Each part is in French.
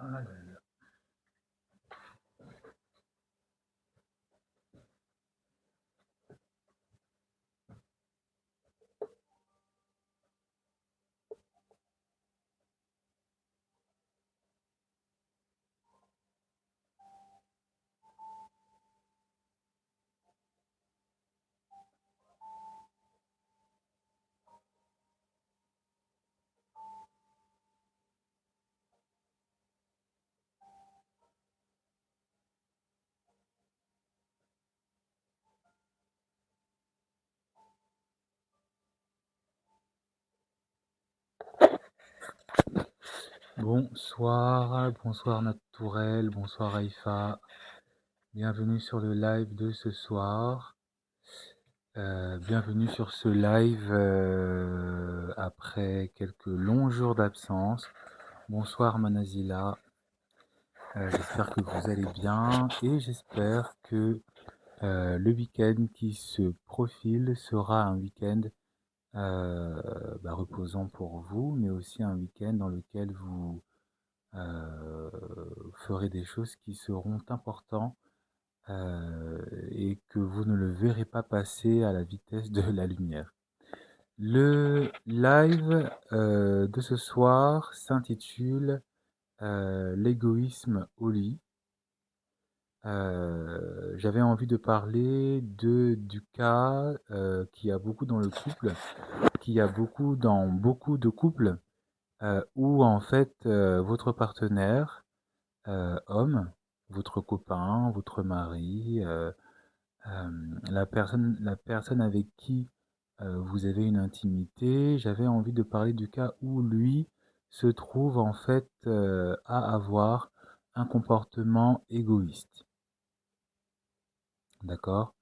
Ah là là. Bonsoir, bonsoir Naturel, bonsoir Haïfa. Bienvenue sur le live de ce soir. Bienvenue sur ce live après quelques longs jours d'absence. Bonsoir Manazila. J'espère que vous allez bien et j'espère que le week-end qui se profile sera un week-end reposant pour vous, mais aussi un week-end dans lequel vous ferez des choses qui seront importantes et que vous ne le verrez pas passer à la vitesse de la lumière. Le live de ce soir s'intitule L'égoïsme au lit. J'avais envie de parler du cas qui a beaucoup dans le couple, qui a beaucoup dans beaucoup de couples, où en fait votre partenaire, homme, votre copain, votre mari, la personne avec qui vous avez une intimité, j'avais envie de parler du cas où lui se trouve en fait à avoir un comportement égoïste. D'accord?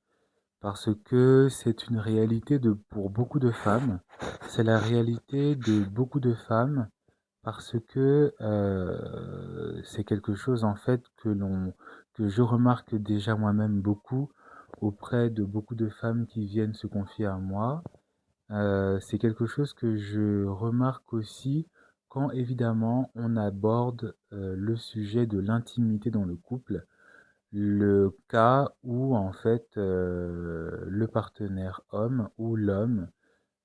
Parce que c'est une réalité pour beaucoup de femmes. C'est la réalité de beaucoup de femmes parce que c'est quelque chose en fait que je remarque déjà moi-même beaucoup auprès de beaucoup de femmes qui viennent se confier à moi. C'est quelque chose que je remarque aussi quand évidemment on aborde le sujet de l'intimité dans le couple, le cas où en fait le partenaire homme ou l'homme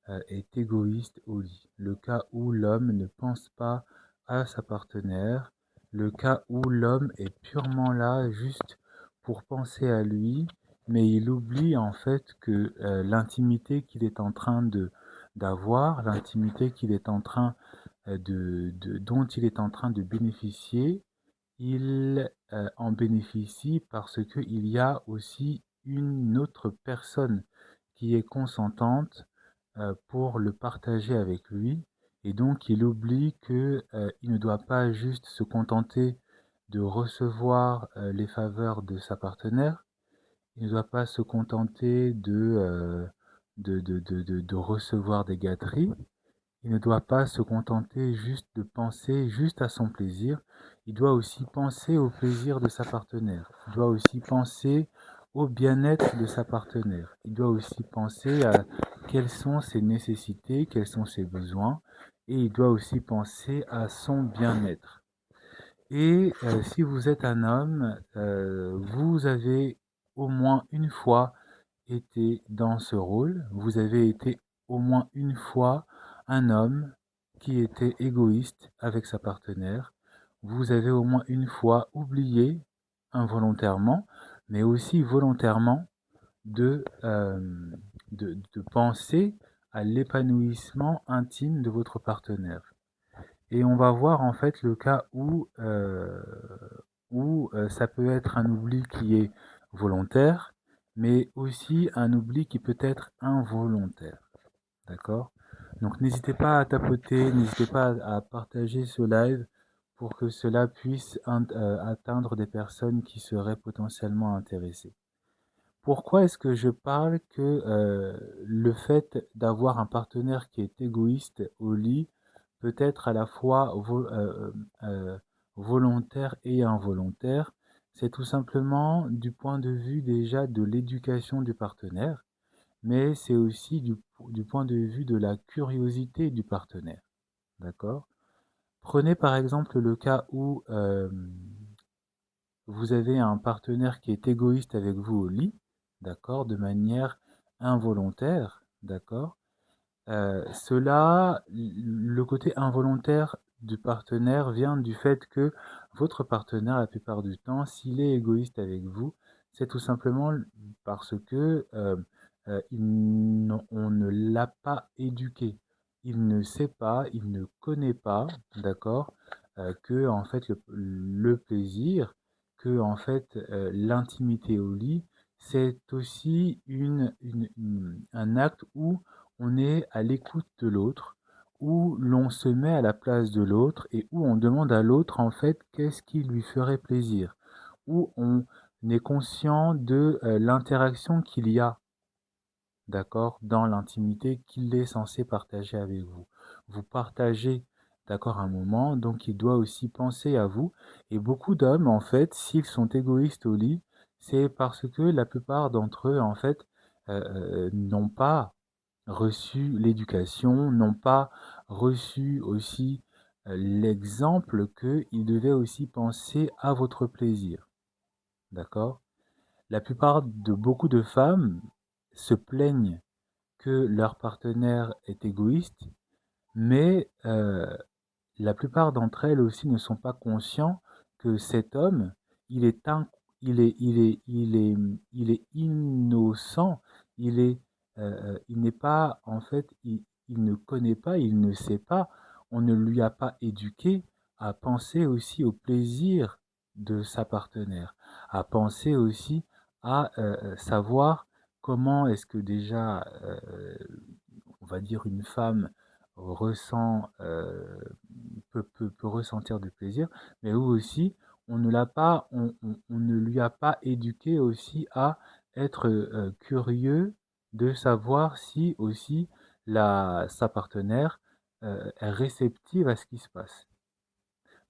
est égoïste au lit, le cas où l'homme ne pense pas à sa partenaire, le cas où l'homme est purement là juste pour penser à lui, mais il oublie en fait que l'intimité qu'il est en train de d'avoir, l'intimité qu'il est en train dont il est en train de bénéficier, il en bénéficie parce qu'il y a aussi une autre personne qui est consentante pour le partager avec lui. Et donc, il oublie que il ne doit pas juste se contenter de recevoir les faveurs de sa partenaire. Il ne doit pas se contenter de recevoir des gâteries. Il ne doit pas se contenter juste de penser juste à son plaisir. Il doit aussi penser au plaisir de sa partenaire. Il doit aussi penser au bien-être de sa partenaire. Il doit aussi penser à quelles sont ses nécessités, quels sont ses besoins. Et il doit aussi penser à son bien-être. Et si vous êtes un homme, vous avez au moins une fois été dans ce rôle. Vous avez été au moins une fois un homme qui était égoïste avec sa partenaire. Vous avez au moins une fois oublié, involontairement, mais aussi volontairement, de, euh, de penser à l'épanouissement intime de votre partenaire. Et on va voir en fait le cas où ça peut être un oubli qui est volontaire, mais aussi un oubli qui peut être involontaire. D'accord? Donc n'hésitez pas à tapoter, n'hésitez pas à partager ce live pour que cela puisse atteindre des personnes qui seraient potentiellement intéressées. Pourquoi est-ce que je parle que le fait d'avoir un partenaire qui est égoïste au lit peut être à la fois volontaire et involontaire? C'est tout simplement du point de vue déjà de l'éducation du partenaire, mais c'est aussi du point de vue de la curiosité du partenaire. D'accord? Prenez par exemple le cas où vous avez un partenaire qui est égoïste avec vous au lit, d'accord, de manière involontaire, d'accord. Le côté involontaire du partenaire vient du fait que votre partenaire, la plupart du temps, s'il est égoïste avec vous, c'est tout simplement parce que on ne l'a pas éduqué. Il ne sait pas, il ne connaît pas, d'accord, que en fait le plaisir, que en fait l'intimité au lit, c'est aussi un acte où on est à l'écoute de l'autre, où l'on se met à la place de l'autre et où on demande à l'autre en fait qu'est-ce qui lui ferait plaisir, où on est conscient de l'interaction qu'il y a, d'accord, dans l'intimité qu'il est censé partager avec vous. Vous partagez, d'accord, un moment, donc il doit aussi penser à vous. Et beaucoup d'hommes, en fait, s'ils sont égoïstes au lit, c'est parce que la plupart d'entre eux, en fait, n'ont pas reçu l'éducation, n'ont pas reçu aussi l'exemple qu'ils devaient aussi penser à votre plaisir. D'accord? La plupart de beaucoup de femmes se plaignent que leur partenaire est égoïste, mais la plupart d'entre elles aussi ne sont pas conscients que cet homme, il est, in- il est innocent, il n'est pas, en fait, il ne connaît pas, il ne sait pas, on ne lui a pas éduqué à penser aussi au plaisir de sa partenaire, à penser aussi à savoir comment est-ce que déjà, on va dire, une femme ressent, peut ressentir du plaisir, mais où aussi on ne lui a pas éduqué aussi à être curieux de savoir si aussi sa partenaire est réceptive à ce qui se passe.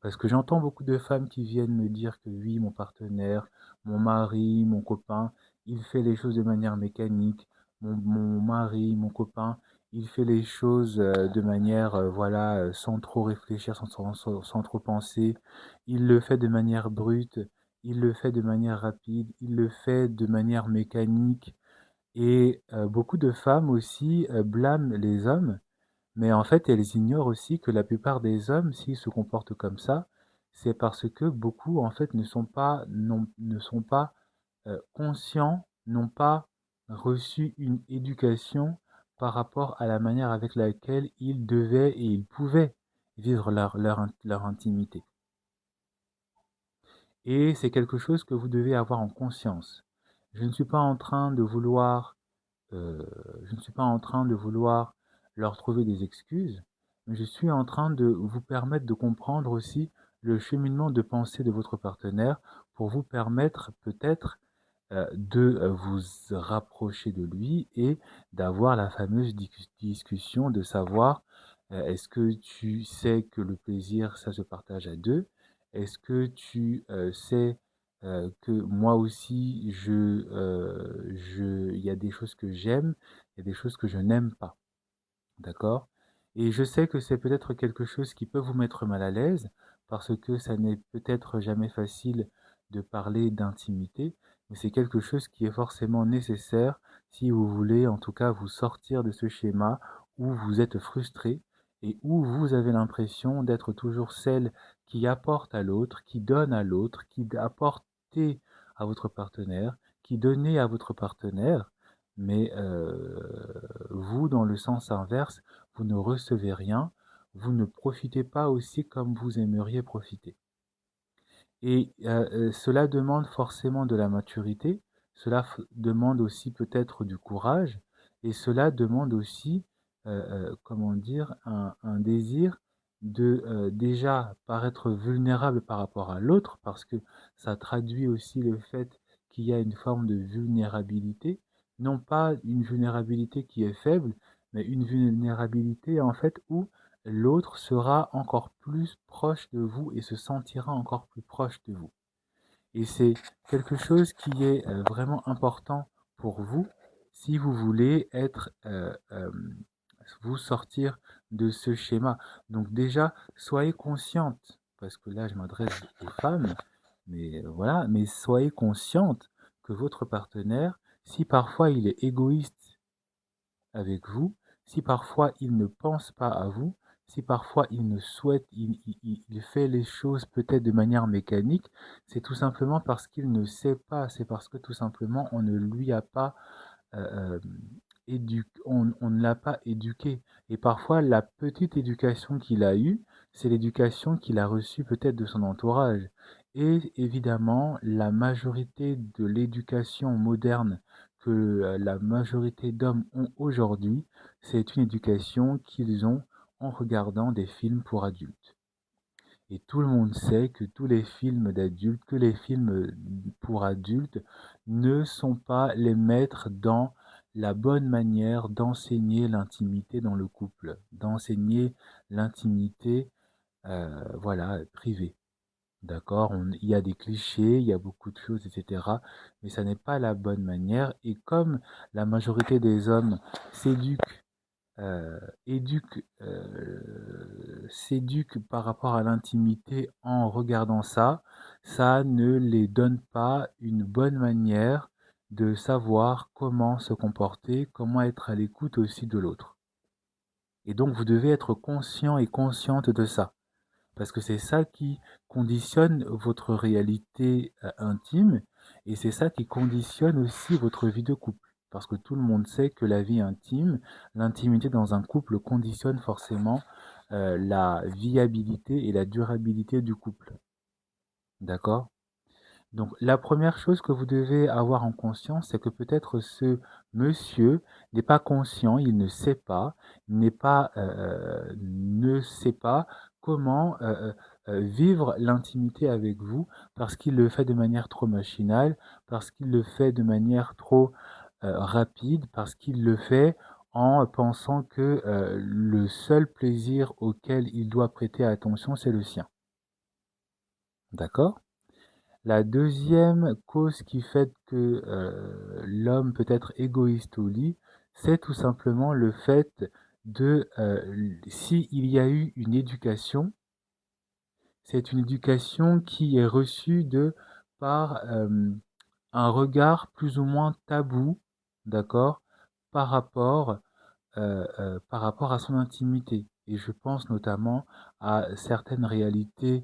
Parce que j'entends beaucoup de femmes qui viennent me dire que oui, mon partenaire, mon mari, mon copain, il fait les choses de manière mécanique. Mon mari, mon copain, il fait les choses de manière, voilà, sans trop réfléchir, sans trop penser. Il le fait de manière brute, il le fait de manière rapide, il le fait de manière mécanique. Et beaucoup de femmes aussi blâment les hommes, mais en fait, elles ignorent aussi que la plupart des hommes, s'ils se comportent comme ça, c'est parce que beaucoup, en fait, ne sont pas conscients, n'ont pas reçu une éducation par rapport à la manière avec laquelle ils devaient et ils pouvaient vivre leur intimité. Et c'est quelque chose que vous devez avoir en conscience. Je ne suis pas en train de vouloir euh, je ne suis pas en train de vouloir leur trouver des excuses, mais je suis en train de vous permettre de comprendre aussi le cheminement de pensée de votre partenaire pour vous permettre peut-être de vous rapprocher de lui et d'avoir la fameuse discussion de savoir est-ce que tu sais que le plaisir, ça se partage à deux? Est-ce que tu sais que moi aussi, il y a des choses que j'aime, il y a des choses que je n'aime pas, d'accord? Et je sais que c'est peut-être quelque chose qui peut vous mettre mal à l'aise, parce que ça n'est peut-être jamais facile de parler d'intimité, mais c'est quelque chose qui est forcément nécessaire si vous voulez en tout cas vous sortir de ce schéma où vous êtes frustré et où vous avez l'impression d'être toujours celle qui apporte à l'autre, qui donne à l'autre, qui apportait à votre partenaire, qui donnait à votre partenaire, mais vous, dans le sens inverse, vous ne recevez rien, vous ne profitez pas aussi comme vous aimeriez profiter. Et cela demande forcément de la maturité, cela demande aussi peut-être du courage, et cela demande aussi, comment dire, un désir de déjà paraître vulnérable par rapport à l'autre, parce que ça traduit aussi le fait qu'il y a une forme de vulnérabilité, non pas une vulnérabilité qui est faible, mais une vulnérabilité en fait où l'autre sera encore plus proche de vous et se sentira encore plus proche de vous. Et c'est quelque chose qui est vraiment important pour vous si vous voulez être vous sortir de ce schéma. Donc déjà, soyez consciente, parce que là je m'adresse aux femmes, mais voilà, mais soyez consciente que votre partenaire, si parfois il est égoïste avec vous, si parfois il ne pense pas à vous, si parfois il ne souhaite, il fait les choses peut-être de manière mécanique, c'est tout simplement parce qu'il ne sait pas, c'est parce que tout simplement on ne lui a pas on ne l'a pas éduqué. Et parfois, la petite éducation qu'il a eue, c'est l'éducation qu'il a reçue peut-être de son entourage. Et évidemment, la majorité de l'éducation moderne que la majorité d'hommes ont aujourd'hui, c'est une éducation qu'ils ont en regardant des films pour adultes. Et tout le monde sait que tous les films d'adultes, que les films pour adultes ne sont pas les maîtres dans la bonne manière d'enseigner l'intimité dans le couple, d'enseigner l'intimité, voilà, privée. D'accord? Il y a des clichés, il y a beaucoup de choses, etc. Mais ça n'est pas la bonne manière. Et comme la majorité des hommes s'éduquent s'éduquent par rapport à l'intimité en regardant ça, ça ne les donne pas une bonne manière de savoir comment se comporter, comment être à l'écoute aussi de l'autre. Et donc vous devez être conscient et consciente de ça, parce que c'est ça qui conditionne votre réalité intime, et c'est ça qui conditionne aussi votre vie de couple. Parce que tout le monde sait que la vie intime, l'intimité dans un couple conditionne forcément la viabilité et la durabilité du couple. D'accord? Donc la première chose que vous devez avoir en conscience, c'est que peut-être ce monsieur n'est pas conscient, il ne sait pas, ne sait pas comment vivre l'intimité avec vous parce qu'il le fait de manière trop machinale, parce qu'il le fait de manière trop rapide, parce qu'il le fait en pensant que le seul plaisir auquel il doit prêter attention, c'est le sien. D'accord? La deuxième cause qui fait que l'homme peut être égoïste au lit, c'est tout simplement le fait de, s'il y a eu une éducation, c'est une éducation qui est reçue par un regard plus ou moins tabou, d'accord, par rapport, par rapport à son intimité. Et je pense notamment à certaines réalités,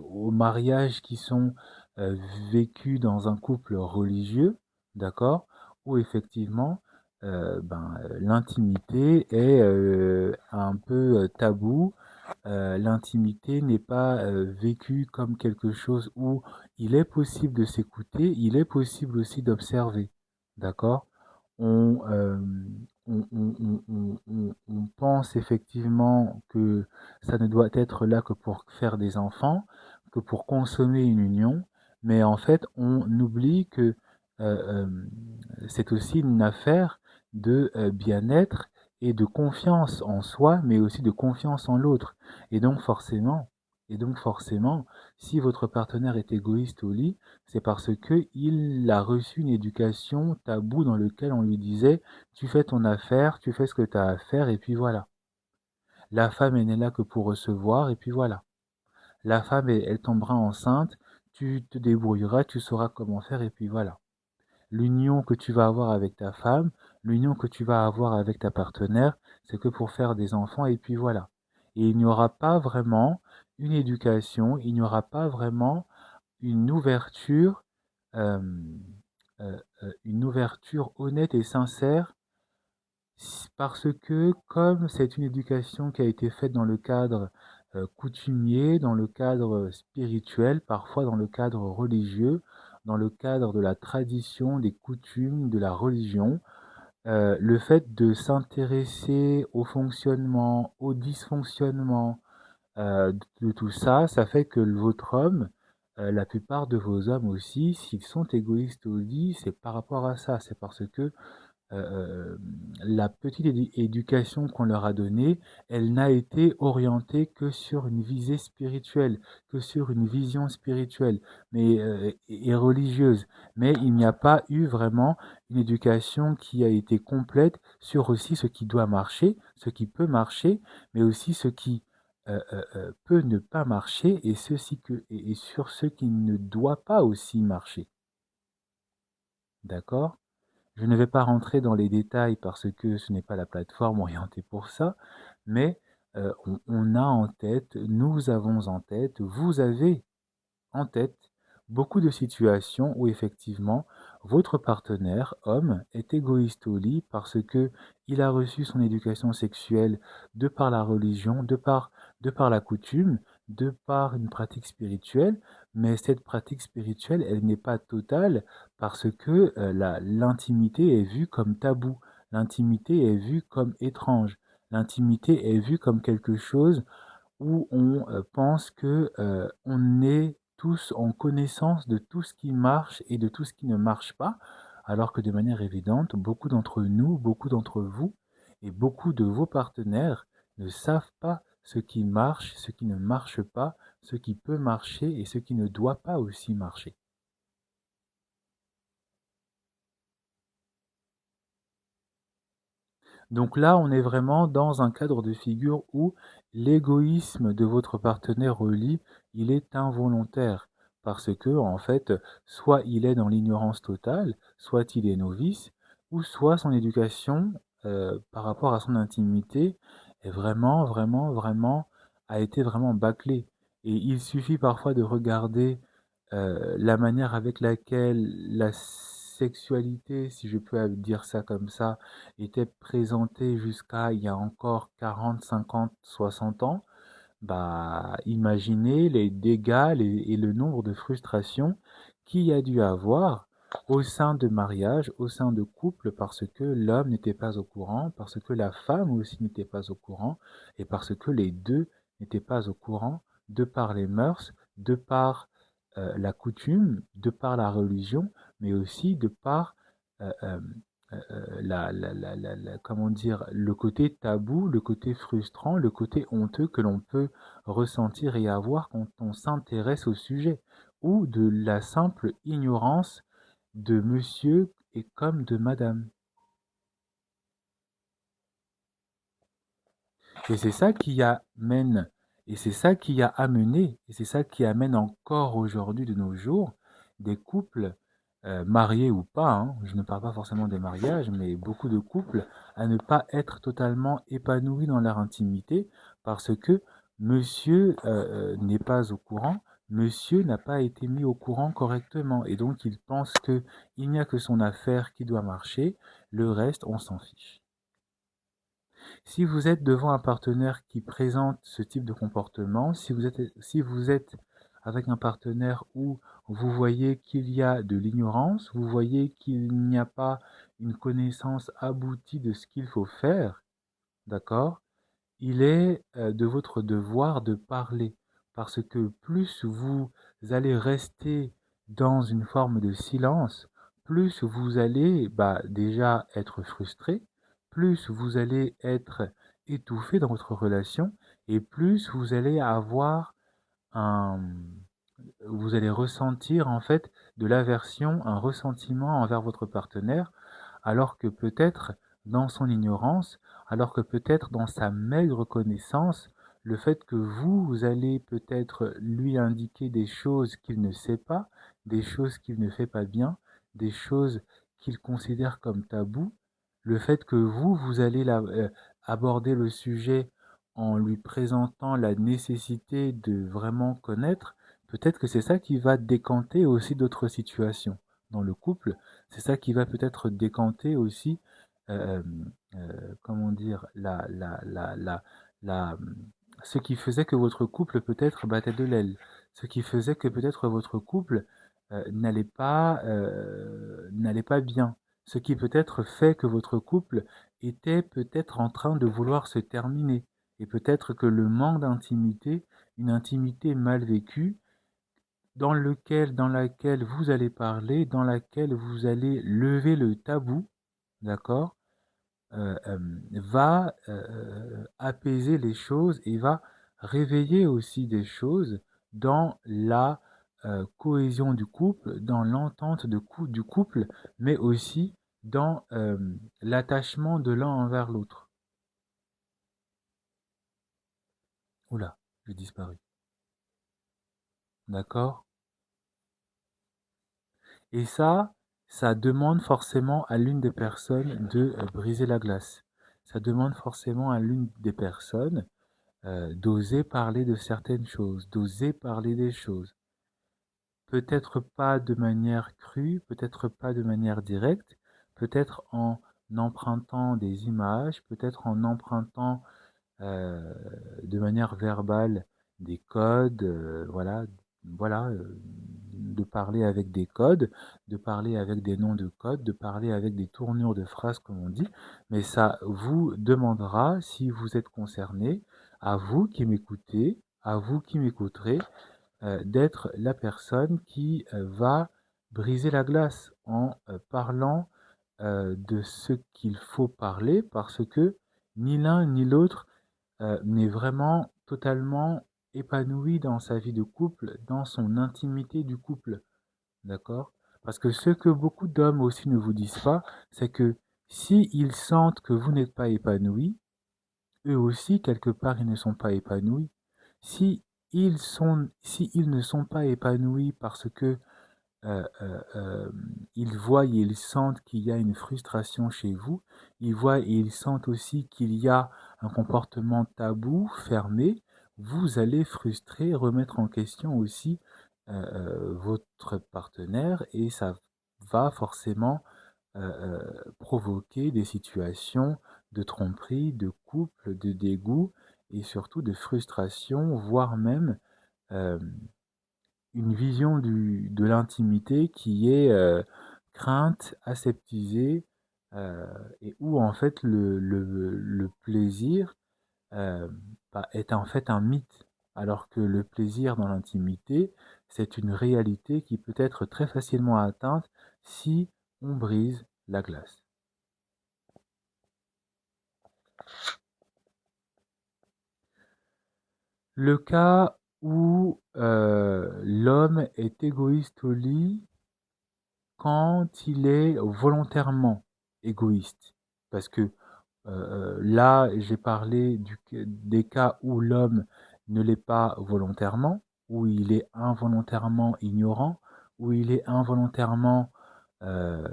aux mariages qui sont euh, vécus dans un couple religieux, d'accord, où effectivement l'intimité est un peu tabou. L'intimité n'est pas vécue comme quelque chose où il est possible de s'écouter, il est possible aussi d'observer, d'accord? On, euh, on pense effectivement que ça ne doit être là que pour faire des enfants, que pour consommer une union, mais en fait, on oublie que c'est aussi une affaire de bien-être et de confiance en soi, mais aussi de confiance en l'autre. Et donc forcément, et donc forcément, si votre partenaire est égoïste au lit, c'est parce que il a reçu une éducation taboue dans lequel on lui disait tu fais ton affaire, tu fais ce que tu as à faire et puis voilà. La femme elle n'est là que pour recevoir et puis voilà. La femme elle tombera enceinte, tu te débrouilleras, tu sauras comment faire et puis voilà. L'union que tu vas avoir avec ta femme, l'union que tu vas avoir avec ta partenaire, c'est que pour faire des enfants et puis voilà. Et il n'y aura pas vraiment une éducation, il n'y aura pas vraiment une ouverture, euh, une ouverture honnête et sincère parce que comme c'est une éducation qui a été faite dans le cadre coutumier, dans le cadre spirituel, parfois dans le cadre religieux, dans le cadre de la tradition, des coutumes, de la religion, le fait de s'intéresser au fonctionnement, au dysfonctionnement de tout ça, ça fait que votre homme, la plupart de vos hommes aussi, s'ils sont égoïstes au lit, c'est par rapport à ça, c'est parce que euh, la petite éducation qu'on leur a donnée, elle n'a été orientée que sur une visée spirituelle, que sur une vision spirituelle, mais et religieuse. Mais il n'y a pas eu vraiment une éducation qui a été complète sur aussi ce qui doit marcher, ce qui peut marcher, mais aussi ce qui peut ne pas marcher et sur ce qui ne doit pas aussi marcher. D'accord? Je ne vais pas rentrer dans les détails parce que ce n'est pas la plateforme orientée pour ça, mais on a en tête, nous avons en tête, vous avez en tête beaucoup de situations où effectivement votre partenaire, homme, est égoïste au lit parce que il a reçu son éducation sexuelle de par la religion, de par la coutume, de par une pratique spirituelle, mais cette pratique spirituelle, elle n'est pas totale parce que l'intimité est vue comme tabou, l'intimité est vue comme étrange, l'intimité est vue comme quelque chose où on pense que on est tous en connaissance de tout ce qui marche et de tout ce qui ne marche pas, alors que de manière évidente, beaucoup d'entre nous, beaucoup d'entre vous et beaucoup de vos partenaires ne savent pas ce qui marche, ce qui ne marche pas, ce qui peut marcher et ce qui ne doit pas aussi marcher. Donc là, on est vraiment dans un cadre de figure où l'égoïsme de votre partenaire au lit, il est involontaire. Parce que, en fait, soit il est dans l'ignorance totale, soit il est novice, ou soit son éducation par rapport à son intimité est a été vraiment bâclée. Et il suffit parfois de regarder la manière avec laquelle la sexualité, si je peux dire ça comme ça, était présentée jusqu'à il y a encore 40, 50, 60 ans, bah, imaginez les dégâts et le nombre de frustrations qu'il y a dû avoir au sein de mariage, au sein de couple, parce que l'homme n'était pas au courant, parce que la femme aussi n'était pas au courant, et parce que les deux n'étaient pas au courant, de par les mœurs, de par la coutume, de par la religion, mais aussi de par euh, euh, comment dire, le côté tabou, le côté frustrant, le côté honteux que l'on peut ressentir et avoir quand on s'intéresse au sujet, ou de la simple ignorance de monsieur et comme de madame. Et c'est ça qui amène, et c'est ça qui a amené, et c'est ça qui amène encore aujourd'hui de nos jours des couples mariés ou pas, hein, je ne parle pas forcément des mariages, mais beaucoup de couples à ne pas être totalement épanouis dans leur intimité parce que monsieur n'est pas au courant, monsieur n'a pas été mis au courant correctement et donc il pense que il n'y a que son affaire qui doit marcher, le reste on s'en fiche. Si vous êtes devant un partenaire qui présente ce type de comportement, si vous êtes avec un partenaire où vous voyez qu'il y a de l'ignorance, vous voyez qu'il n'y a pas une connaissance aboutie de ce qu'il faut faire, d'accord? Il est de votre devoir de parler parce que plus vous allez rester dans une forme de silence, plus vous allez bah, déjà être frustré, plus vous allez être étouffé dans votre relation et plus vous allez avoir un, vous allez ressentir en fait de l'aversion, un ressentiment envers votre partenaire, alors que peut-être dans son ignorance, alors que peut-être dans sa maigre connaissance, le fait que vous allez peut-être lui indiquer des choses qu'il ne sait pas, des choses qu'il ne fait pas bien, des choses qu'il considère comme tabou, le fait que vous allez aborder le sujet en lui présentant la nécessité de vraiment connaître, peut-être que c'est ça qui va décanter aussi d'autres situations dans le couple. C'est ça qui va peut-être décanter aussi, euh, comment dire, la, ce qui faisait que votre couple peut-être battait de l'aile, ce qui faisait que peut-être votre couple n'allait pas bien, ce qui peut-être fait que votre couple était peut-être en train de vouloir se terminer, et peut-être que le manque d'intimité, une intimité mal vécue, dans laquelle vous allez parler, dans laquelle vous allez lever le tabou, d'accord, va apaiser les choses et va réveiller aussi des choses dans la cohésion du couple, dans l'entente du couple, mais aussi dans l'attachement de l'un envers l'autre. Oula, j'ai disparu. D'accord? Et ça demande forcément à l'une des personnes de briser la glace. Ça demande forcément à l'une des personnes d'oser parler de certaines choses, d'oser parler des choses. Peut-être pas de manière crue, peut-être pas de manière directe, peut-être en empruntant des images, peut-être en empruntant euh, de manière verbale des codes, voilà, de parler avec des codes, de parler avec des noms de codes, de parler avec des tournures de phrases comme on dit, mais ça vous demandera, si vous êtes concerné, à vous qui m'écoutez, à vous qui m'écouterez, d'être la personne qui va briser la glace en parlant de ce qu'il faut parler parce que ni l'un ni l'autre n'est vraiment totalement épanoui dans sa vie de couple, dans son intimité du couple, d'accord? Parce que ce que beaucoup d'hommes aussi ne vous disent pas, c'est que si ils sentent que vous n'êtes pas épanoui, eux aussi, quelque part, ils ne sont pas épanouis. Si si ils ne sont pas épanouis parce que euh, euh, euh, ils voient et ils sentent qu'il y a une frustration chez vous, ils voient et ils sentent aussi qu'il y a un comportement tabou, fermé, vous allez frustrer, remettre en question aussi votre partenaire et ça va forcément provoquer des situations de tromperie, de couple, de dégoût et surtout de frustration, voire même euh, une vision de l'intimité qui est crainte, aseptisée, euh, et où en fait le plaisir euh, est en fait un mythe, alors que le plaisir dans l'intimité, c'est une réalité qui peut être très facilement atteinte si on brise la glace. Le cas où l'homme est égoïste au lit quand il est volontairement égoïste. Parce que là, j'ai parlé des cas où l'homme ne l'est pas volontairement, où il est involontairement ignorant, où il est involontairement euh,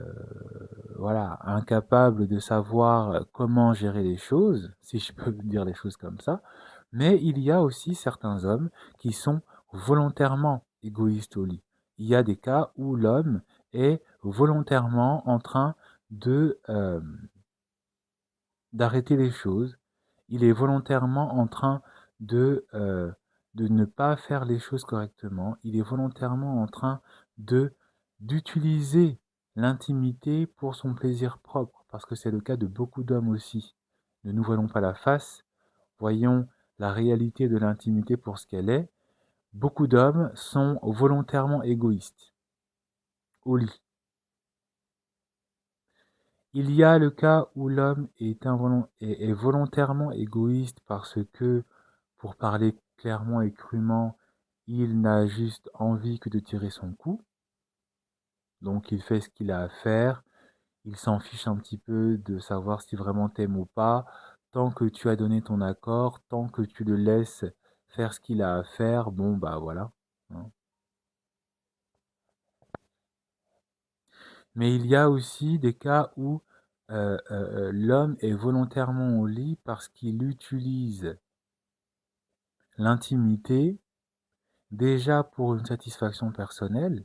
voilà, incapable de savoir comment gérer les choses, si je peux dire les choses comme ça. Mais il y a aussi certains hommes qui sont volontairement égoïstes au lit. Il y a des cas où l'homme est volontairement en train de d'arrêter les choses. Il est volontairement en train de ne pas faire les choses correctement. Il est volontairement en train de d'utiliser l'intimité pour son plaisir propre, parce que c'est le cas de beaucoup d'hommes aussi. Ne nous voilons pas la face, voyons la réalité de l'intimité pour ce qu'elle est. Beaucoup d'hommes sont volontairement égoïstes au lit. Il y a le cas où l'homme est volontairement égoïste parce que, pour parler clairement et crûment, il n'a juste envie que de tirer son coup. Donc il fait ce qu'il a à faire. Il s'en fiche un petit peu de savoir si vraiment t'aimes ou pas. Tant que tu as donné ton accord, tant que tu le laisses faire ce qu'il a à faire, bon bah voilà, hein. Mais il y a aussi des cas où l'homme est volontairement au lit parce qu'il utilise l'intimité déjà pour une satisfaction personnelle,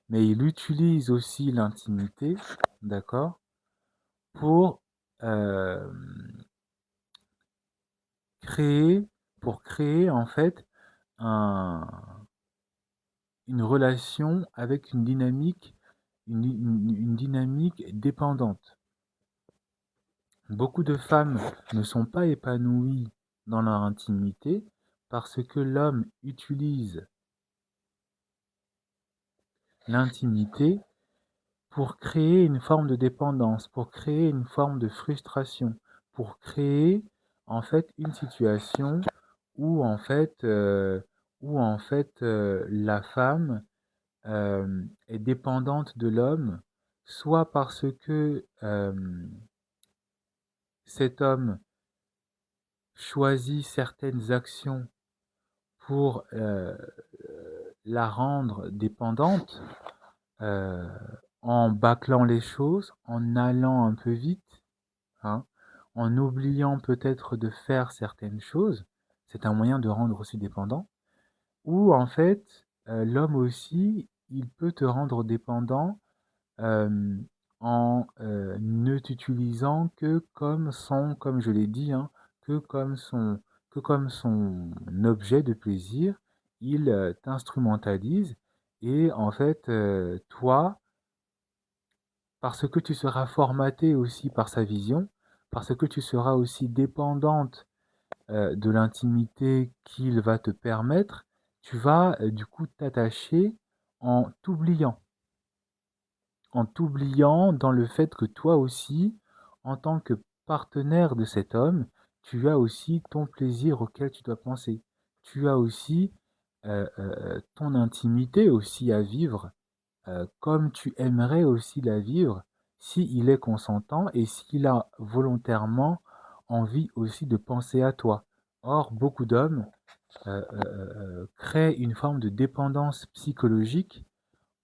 mais il utilise aussi l'intimité, d'accord, pour euh, créer, pour créer en fait un, une relation avec une dynamique, une dynamique dépendante. Beaucoup de femmes ne sont pas épanouies dans leur intimité parce que l'homme utilise l'intimité pour créer une forme de dépendance, pour créer une forme de frustration, pour créer en fait une situation où la femme est dépendante de l'homme, soit parce que cet homme choisit certaines actions pour la rendre dépendante, euh, en bâclant les choses, en allant un peu vite, hein, en oubliant peut-être de faire certaines choses. C'est un moyen de rendre aussi dépendant. Ou en fait, l'homme aussi, il peut te rendre dépendant euh, en ne t'utilisant que comme je l'ai dit, hein, que comme son, que comme son objet de plaisir, il t'instrumentalise et en fait, toi, parce que tu seras formaté aussi par sa vision, parce que tu seras aussi dépendante de l'intimité qu'il va te permettre, tu vas du coup t'attacher en t'oubliant dans le fait que toi aussi, en tant que partenaire de cet homme, tu as aussi ton plaisir auquel tu dois penser. Tu as aussi ton intimité aussi à vivre comme tu aimerais aussi la vivre s'il est consentant et s'il a volontairement envie aussi de penser à toi. Or, beaucoup d'hommes créent une forme de dépendance psychologique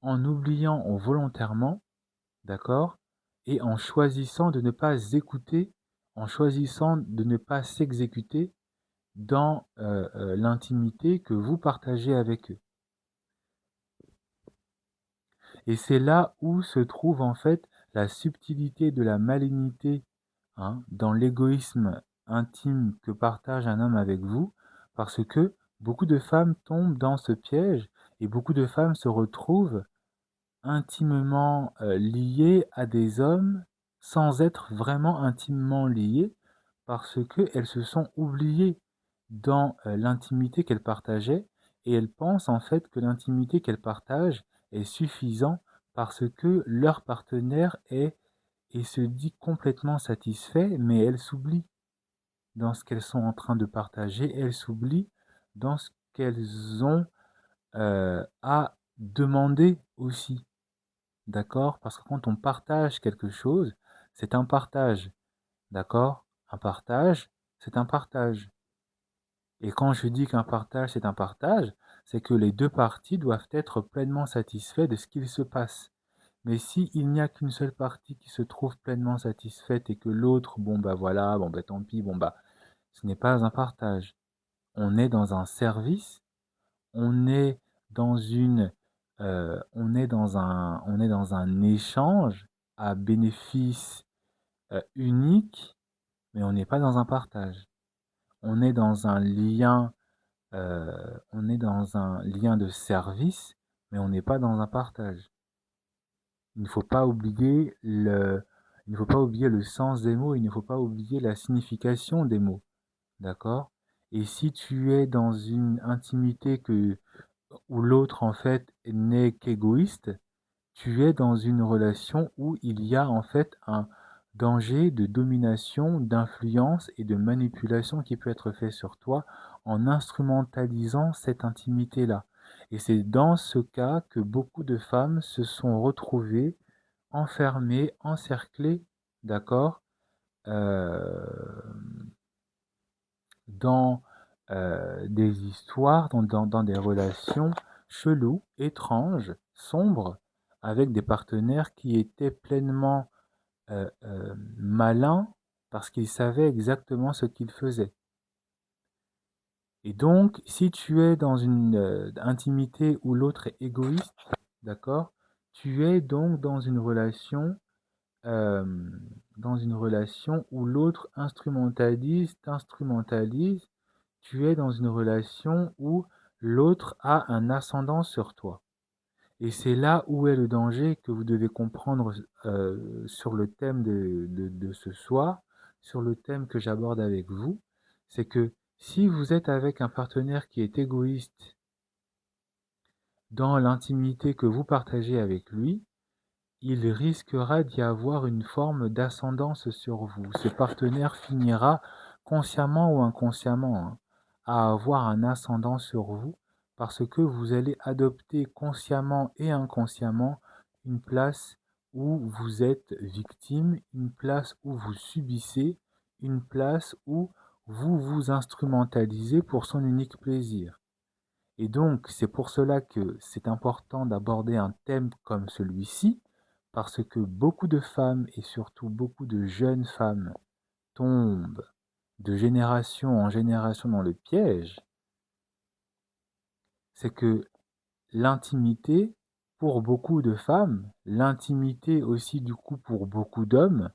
en oubliant volontairement, d'accord, et en choisissant de ne pas écouter, en choisissant de ne pas s'exécuter dans l'intimité que vous partagez avec eux. Et c'est là où se trouve en fait la subtilité de la malignité, hein, dans l'égoïsme intime que partage un homme avec vous, parce que beaucoup de femmes tombent dans ce piège et beaucoup de femmes se retrouvent intimement liées à des hommes sans être vraiment intimement liées parce qu'elles se sont oubliées dans l'intimité qu'elles partageaient et elles pensent en fait que l'intimité qu'elles partagent est suffisant parce que leur partenaire est et se dit complètement satisfait, mais elles s'oublient dans ce qu'elles sont en train de partager, elles s'oublient dans ce qu'elles ont à demander aussi. D'accord? Parce que quand on partage quelque chose, c'est un partage. D'accord? Un partage, c'est un partage. Et quand je dis qu'un partage, c'est un partage, c'est que les deux parties doivent être pleinement satisfaites de ce qu'il se passe. Mais s'il n'y a qu'une seule partie qui se trouve pleinement satisfaite et que l'autre, bon bah voilà, bon bah tant pis, bon bah, ce n'est pas un partage. On est dans un service, on est dans une, on est dans un échange à bénéfice unique, mais on n'est pas dans un partage. On est dans un lien, on est dans un lien de service, mais on n'est pas dans un partage. Il ne faut pas oublier il ne faut pas oublier le sens des mots, il ne faut pas oublier la signification des mots, d'accord? Et si tu es dans une intimité où l'autre en fait n'est qu'égoïste, tu es dans une relation où il y a en fait un danger de domination, d'influence et de manipulation qui peut être fait sur toi en instrumentalisant cette intimité-là. Et c'est dans ce cas que beaucoup de femmes se sont retrouvées enfermées, encerclées, d'accord, euh, dans des histoires, dans des relations cheloues, étranges, sombres, avec des partenaires qui étaient pleinement malins parce qu'ils savaient exactement ce qu'ils faisaient. Et donc, si tu es dans une intimité où l'autre est égoïste, d'accord, tu es donc euh, dans une relation où l'autre instrumentalise, t'instrumentalise, tu es dans une relation où l'autre a un ascendant sur toi. Et c'est là où est le danger que vous devez comprendre sur le thème de ce soir, sur le thème que j'aborde avec vous. C'est que si vous êtes avec un partenaire qui est égoïste dans l'intimité que vous partagez avec lui, il risquera d'y avoir une forme d'ascendance sur vous. Ce partenaire finira, consciemment ou inconsciemment, hein, à avoir un ascendant sur vous parce que vous allez adopter consciemment et inconsciemment une place où vous êtes victime, une place où vous subissez, une place où vous vous instrumentalisez pour son unique plaisir. Et donc, c'est pour cela que c'est important d'aborder un thème comme celui-ci, parce que beaucoup de femmes, et surtout beaucoup de jeunes femmes, tombent de génération en génération dans le piège. C'est que l'intimité, pour beaucoup de femmes, l'intimité aussi du coup pour beaucoup d'hommes,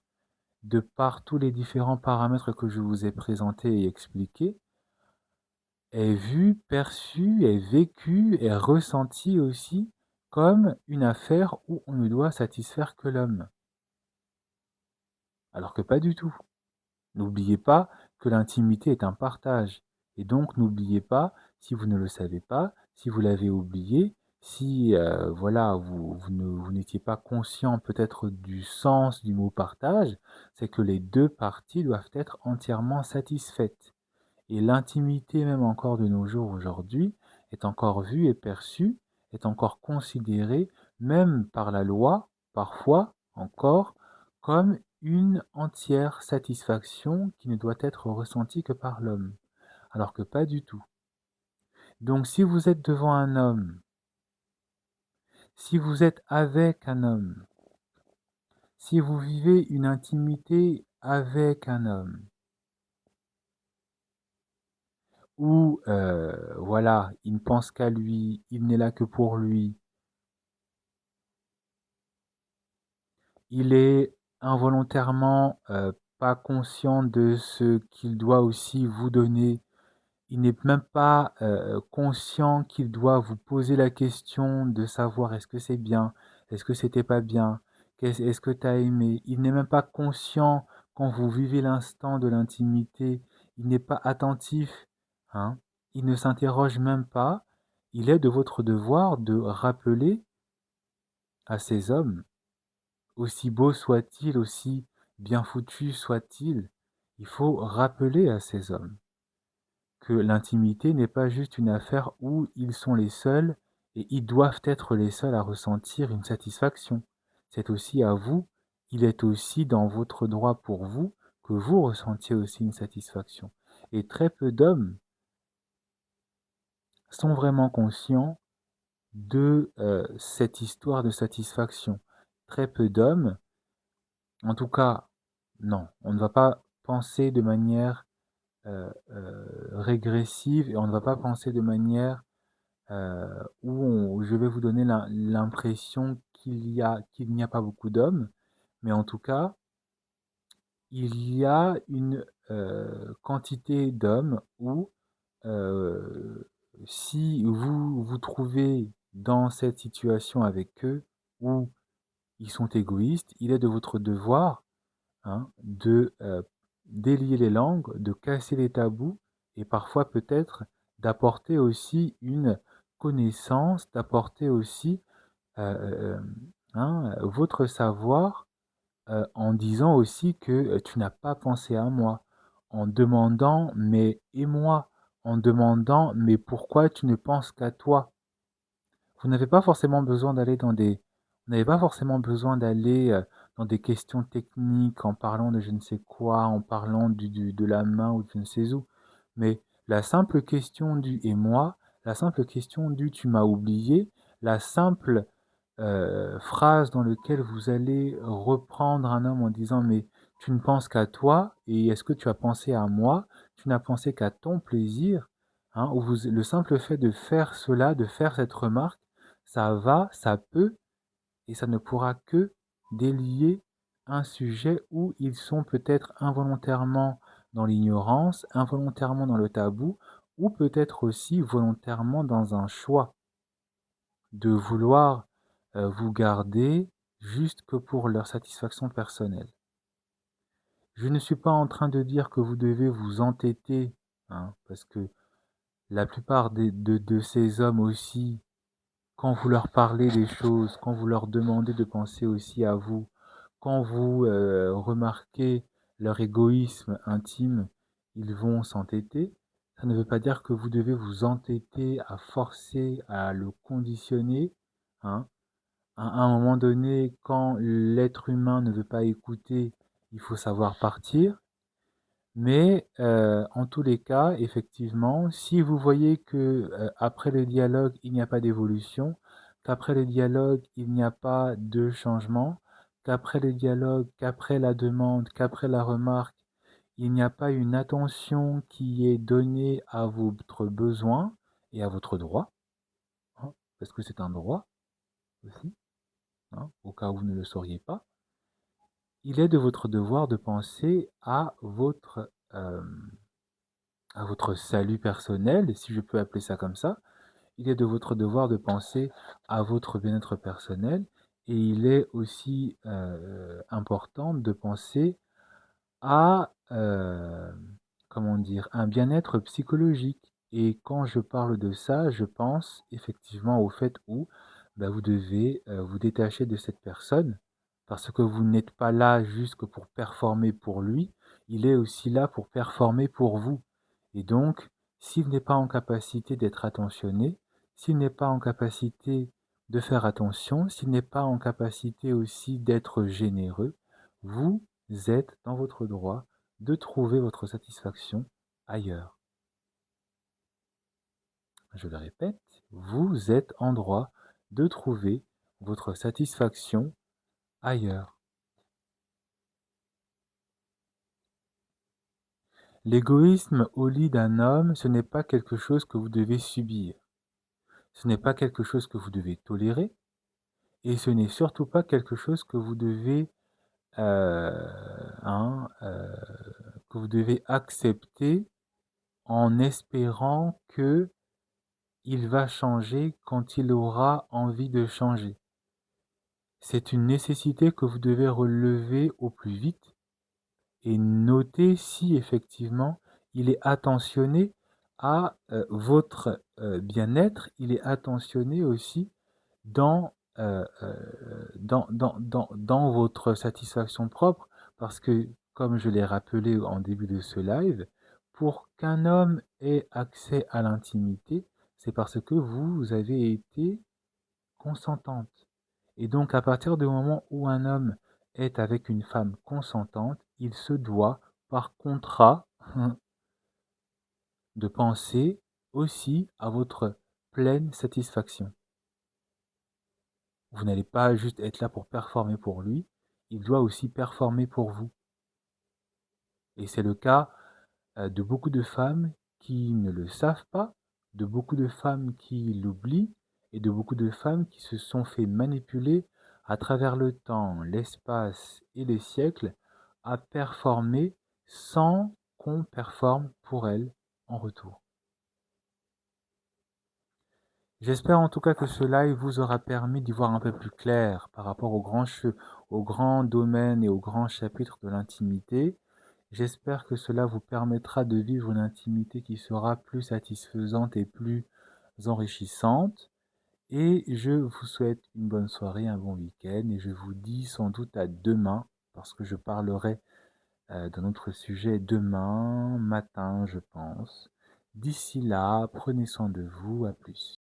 de par tous les différents paramètres que je vous ai présentés et expliqués, est vue, perçue, est vécue, est ressentie aussi comme une affaire où on ne doit satisfaire que l'homme. Alors que pas du tout. N'oubliez pas que l'intimité est un partage. Et donc n'oubliez pas, si vous ne le savez pas, si vous l'avez oublié, si voilà, vous n'étiez pas conscient peut-être du sens du mot partage, c'est que les deux parties doivent être entièrement satisfaites. Et l'intimité, même encore de nos jours aujourd'hui, est encore vue et perçue, est encore considérée, même par la loi, parfois encore, comme une entière satisfaction qui ne doit être ressentie que par l'homme, alors que pas du tout. Donc si vous êtes devant un homme, si vous êtes avec un homme, si vous vivez une intimité avec un homme, où voilà, il ne pense qu'à lui, il n'est là que pour lui, il est involontairement pas conscient de ce qu'il doit aussi vous donner. Il n'est même pas conscient qu'il doit vous poser la question de savoir est-ce que c'est bien, est-ce que c'était pas bien, est-ce que tu as aimé. Il n'est même pas conscient quand vous vivez l'instant de l'intimité. Il n'est pas attentif, hein. Il ne s'interroge même pas. Il est de votre devoir de rappeler à ces hommes, aussi beau soit-il, aussi bien foutu soit-il, il faut rappeler à ces hommes que l'intimité n'est pas juste une affaire où ils sont les seuls et ils doivent être les seuls à ressentir une satisfaction. C'est aussi à vous, il est aussi dans votre droit pour vous que vous ressentiez aussi une satisfaction. Et très peu d'hommes sont vraiment conscients de cette histoire de satisfaction. Très peu d'hommes, en tout cas, non, on ne va pas penser de manière régressive et on ne va pas penser de manière où je vais vous donner l'impression qu'il n'y a pas beaucoup d'hommes, mais en tout cas, il y a une quantité d'hommes où euh, si vous vous trouvez dans cette situation avec eux où ils sont égoïstes, il est de votre devoir, hein, de délier les langues, de casser les tabous et parfois peut-être d'apporter aussi une connaissance, d'apporter aussi votre savoir en disant aussi que tu n'as pas pensé à moi, en demandant mais et moi, en demandant mais pourquoi tu ne penses qu'à toi. Vous n'avez pas forcément besoin d'aller dans des vous n'avez pas forcément besoin d'aller dans des questions techniques en parlant de je ne sais quoi, en parlant de la main ou de je ne sais où. Mais la simple question du et moi, la simple question du tu m'as oublié, la simple phrase dans laquelle vous allez reprendre un homme en disant mais tu ne penses qu'à toi et est-ce que tu as pensé à moi? Tu n'as pensé qu'à ton plaisir, hein, ou le simple fait de faire cela, de faire cette remarque, ça va, ça peut, et ça ne pourra que délier un sujet où ils sont peut-être involontairement dans l'ignorance, involontairement dans le tabou, ou peut-être aussi volontairement dans un choix de vouloir vous garder juste que pour leur satisfaction personnelle. Je ne suis pas en train de dire que vous devez vous entêter, hein, parce que la plupart de ces hommes aussi quand vous leur parlez des choses, quand vous leur demandez de penser aussi à vous, quand vous remarquez leur égoïsme intime, ils vont s'entêter. Ça ne veut pas dire que vous devez vous entêter à forcer, à le conditionner, hein. À un moment donné, quand l'être humain ne veut pas écouter, il faut savoir partir. Mais en tous les cas, effectivement, si vous voyez que après le dialogue, il n'y a pas d'évolution, qu'après le dialogue, il n'y a pas de changement, qu'après le dialogue, qu'après la demande, qu'après la remarque, il n'y a pas une attention qui est donnée à votre besoin et à votre droit, hein, parce que c'est un droit aussi, hein, au cas où vous ne le sauriez pas, il est de votre devoir de penser à votre salut personnel, si je peux appeler ça comme ça. Il est de votre devoir de penser à votre bien-être personnel et il est aussi important de penser à, comment dire, un bien-être psychologique. Et quand je parle de ça, je pense effectivement au fait où bah, vous devez vous détacher de cette personne parce que vous n'êtes pas là juste que pour performer pour lui, il est aussi là pour performer pour vous. Et donc, s'il n'est pas en capacité d'être attentionné, s'il n'est pas en capacité de faire attention, s'il n'est pas en capacité aussi d'être généreux, vous êtes dans votre droit de trouver votre satisfaction ailleurs. Je le répète, vous êtes en droit de trouver votre satisfaction ailleurs. L'égoïsme au lit d'un homme, ce n'est pas quelque chose que vous devez subir. Ce n'est pas quelque chose que vous devez tolérer. Et ce n'est surtout pas quelque chose que vous devez, que vous devez accepter en espérant que il va changer quand il aura envie de changer. C'est une nécessité que vous devez relever au plus vite et noter si effectivement il est attentionné à votre bien-être, il est attentionné aussi dans, dans votre satisfaction propre, parce que, comme je l'ai rappelé en début de ce live, pour qu'un homme ait accès à l'intimité, c'est parce que vous avez été consentante. Et donc, à partir du moment où un homme est avec une femme consentante, il se doit, par contrat, de penser aussi à votre pleine satisfaction. Vous n'allez pas juste être là pour performer pour lui, il doit aussi performer pour vous. Et c'est le cas de beaucoup de femmes qui ne le savent pas, de beaucoup de femmes qui l'oublient et de beaucoup de femmes qui se sont fait manipuler à travers le temps, l'espace et les siècles à performer sans qu'on performe pour elles en retour. J'espère en tout cas que ce live vous aura permis d'y voir un peu plus clair par rapport au grand domaine et au grand chapitre de l'intimité. J'espère que cela vous permettra de vivre une intimité qui sera plus satisfaisante et plus enrichissante. Et je vous souhaite une bonne soirée, un bon week-end, et je vous dis sans doute à demain, parce que je parlerai d'un autre sujet demain matin, je pense. D'ici là, prenez soin de vous, à plus.